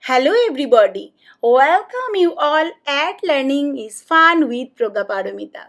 Hello everybody. Welcome you all at Learning is Fun with Progaparamita.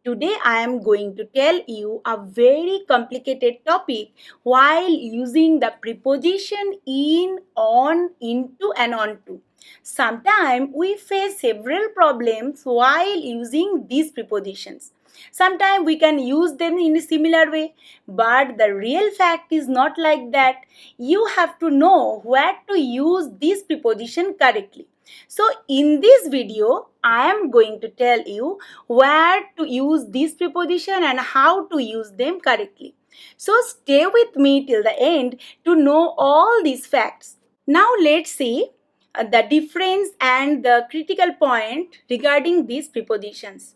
Today I am going to tell you a very complicated topic while using the preposition in, on, into and onto. Sometimes we face several problems while using these prepositions. Sometimes we can use them in a similar way, but the real fact is not like that. You have to know where to use this preposition correctly. So in this video, I am going to tell you where to use this preposition and how to use them correctly. So stay with me till the end to know all these facts. Now let's see the difference and the critical point regarding these prepositions.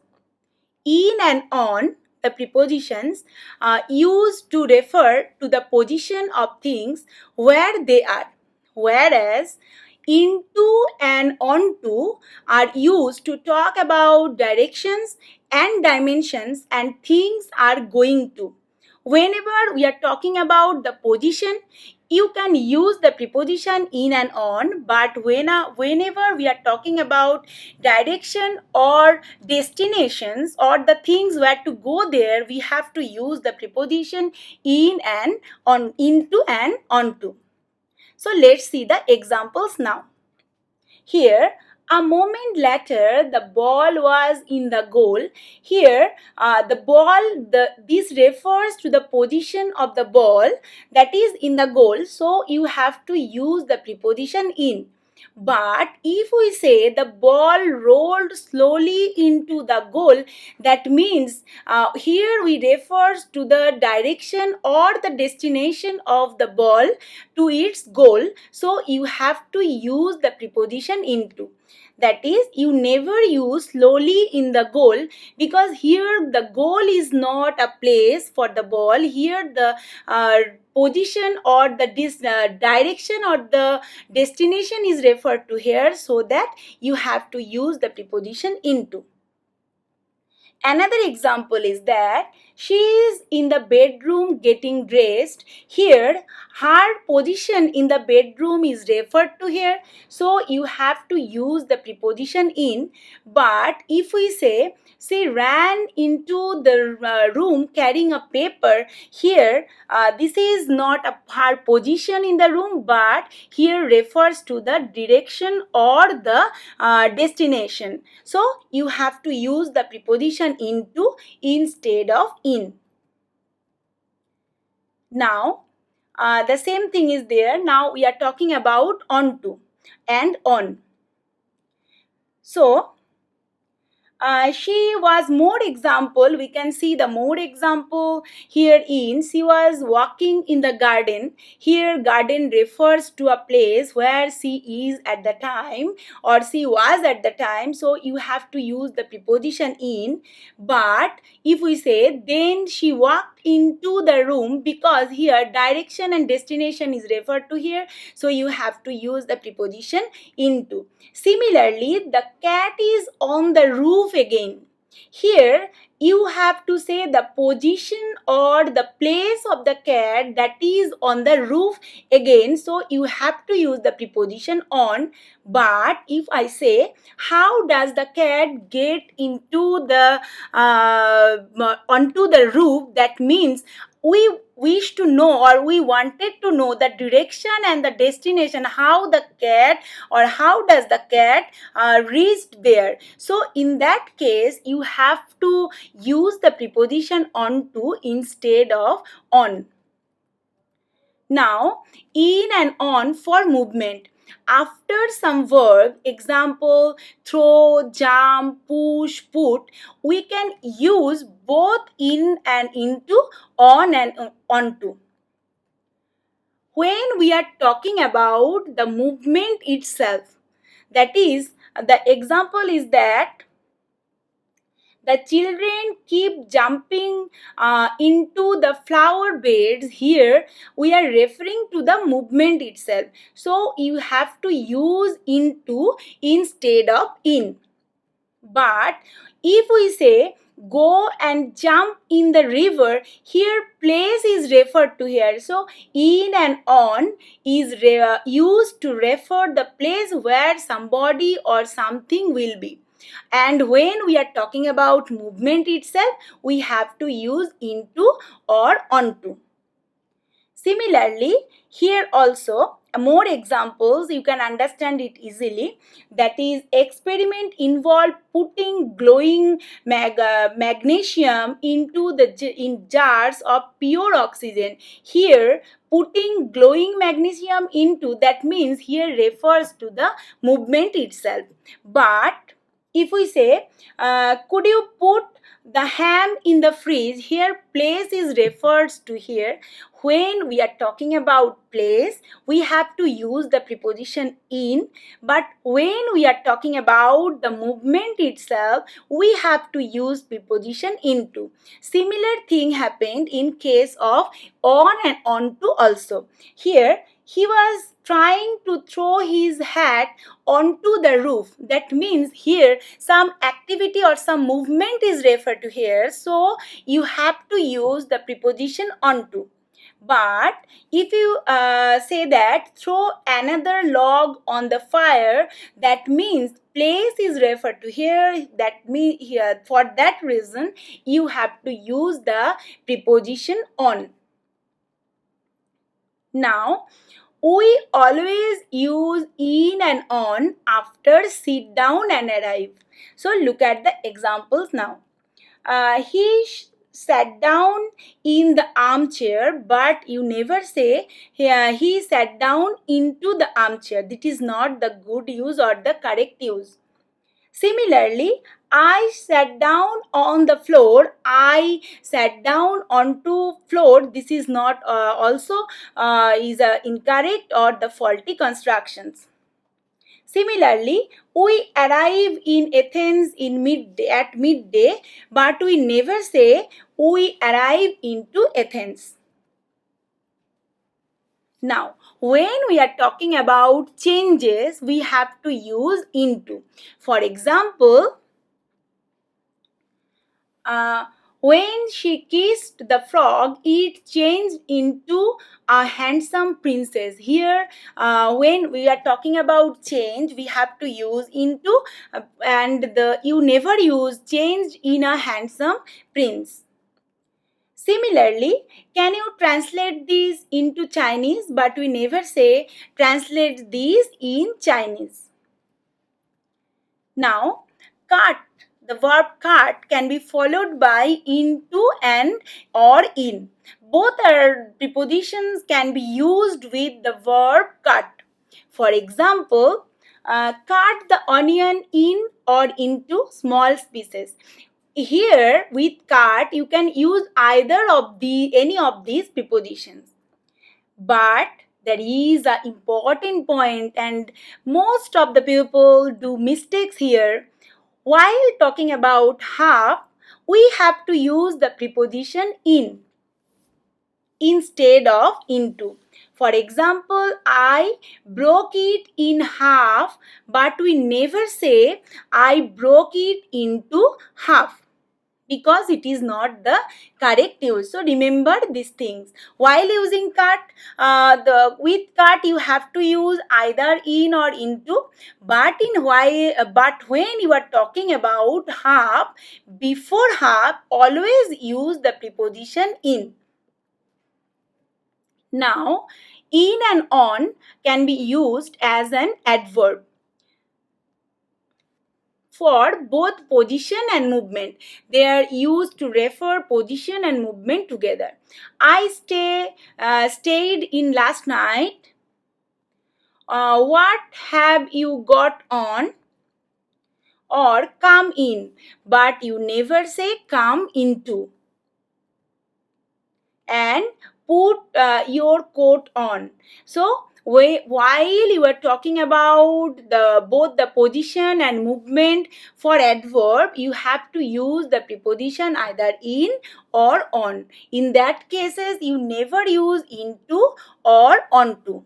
In and on, the prepositions are used to refer to the position of things where they are, whereas into and onto are used to talk about directions and dimensions and things are going to. Whenever we are talking about the position, you can use the preposition in and on, but whenever we are talking about direction or destinations or the things where to go there, we have to use the preposition in and on, into and onto. So let's see the examples now. Here, a moment later, the ball was in the goal. Here, this refers to the position of the ball that is in the goal. So, you have to use the preposition in. But if we say the ball rolled slowly into the goal, that means here we refers to the direction or the destination of the ball to its goal. So you have to use the preposition into. That is, you never use slowly in the goal, because here the goal is not a place for the ball. Here the position or the direction or the destination is referred to here, so that you have to use the preposition into. Another example is that she is in the bedroom getting dressed. Here, her position in the bedroom is referred to here. So, you have to use the preposition in. But if we say, she ran into the room carrying a paper, here, this is not her position in the room, but here refers to the direction or the destination. So, you have to use the preposition into instead of in. Now, the same thing is there. Now, we are talking about onto and on. So, she was more example. We can see the more example here in she was walking in the garden. Here garden refers to a place where she is at the time or she was at the time. So you have to use the preposition in. But if we say then she walked into the room, because here direction and destination is referred to here. So you have to use the preposition into. Similarly, the cat is on the roof again. Here, you have to say the position or the place of the cat that is on the roof again. So, you have to use the preposition on. But if I say, how does the cat get into the onto the roof, that means we wish to know or we wanted to know the direction and the destination, how the cat or how does the cat reached there. So in that case, you have to use the preposition onto instead of on. Now, in and on for movement. After some verb, example, throw, jump, push, put, we can use both in and into, on and onto. When we are talking about the movement itself, that is, the example is that the children keep jumping into the flower beds. Here we are referring to the movement itself. So you have to use into instead of in. But if we say go and jump in the river, here place is referred to here. So in and on is used to refer the place where somebody or something will be. And when we are talking about movement itself, we have to use into or onto. Similarly, here also more examples you can understand it easily. That is, experiment involve putting glowing magnesium into in jars of pure oxygen. Here, putting glowing magnesium into, that means here refers to the movement itself. But if we say, could you put the ham in the fridge, here place is refers to here. When we are talking about place, we have to use the preposition in, but when we are talking about the movement itself, we have to use preposition into. Similar thing happened in case of on and onto also. Here he was trying to throw his hat onto the roof. That means here some activity or some movement is referred to here, so you have to use the preposition onto. But if you say that throw another log on the fire, that means place is referred to here. That means here, for that reason you have to use the preposition on. Now we always use in and on after sit down and arrive. So look at the examples now. Sat down in the armchair, but you never say he sat down into the armchair. That is not the good use or the correct use. Similarly, I sat down on the floor. I sat down onto floor. This is not also is incorrect or the faulty constructions. Similarly, we arrive in Athens at midday, but we never say we arrive into Athens. Now, when we are talking about changes, we have to use into. For example, when she kissed the frog, it changed into a handsome princess. Here, when we are talking about change, we have to use into, and you never use changed in a handsome prince. Similarly, can you translate these into Chinese? But we never say translate these in Chinese. Now, cut. The verb cut can be followed by into and or in. Both are prepositions can be used with the verb cut. For example, cut the onion in or into small pieces. Here with cut you can use either of any of these prepositions. But there is an important point, and most of the people do mistakes here. While talking about half, we have to use the preposition in instead of into. For example, I broke it in half, but we never say I broke it into half, because it is not the correct use. So remember these things. While using cut, with cut you have to use either in or into. But but when you are talking about half, before half always use the preposition in. Now, in and on can be used as an adverb for both position and movement. They are used to refer position and movement together. I stayed in last night. What have you got on? Or come in, but you never say come into. And put your coat on. So while you are talking about both the position and movement for adverb, you have to use the preposition either in or on. In that cases, you never use into or onto.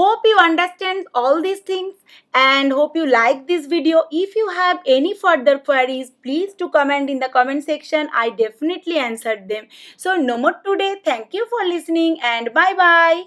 Hope you understand all these things and hope you like this video. If you have any further queries, please do comment in the comment section. I definitely answered them. So no more today. Thank you for listening and bye bye.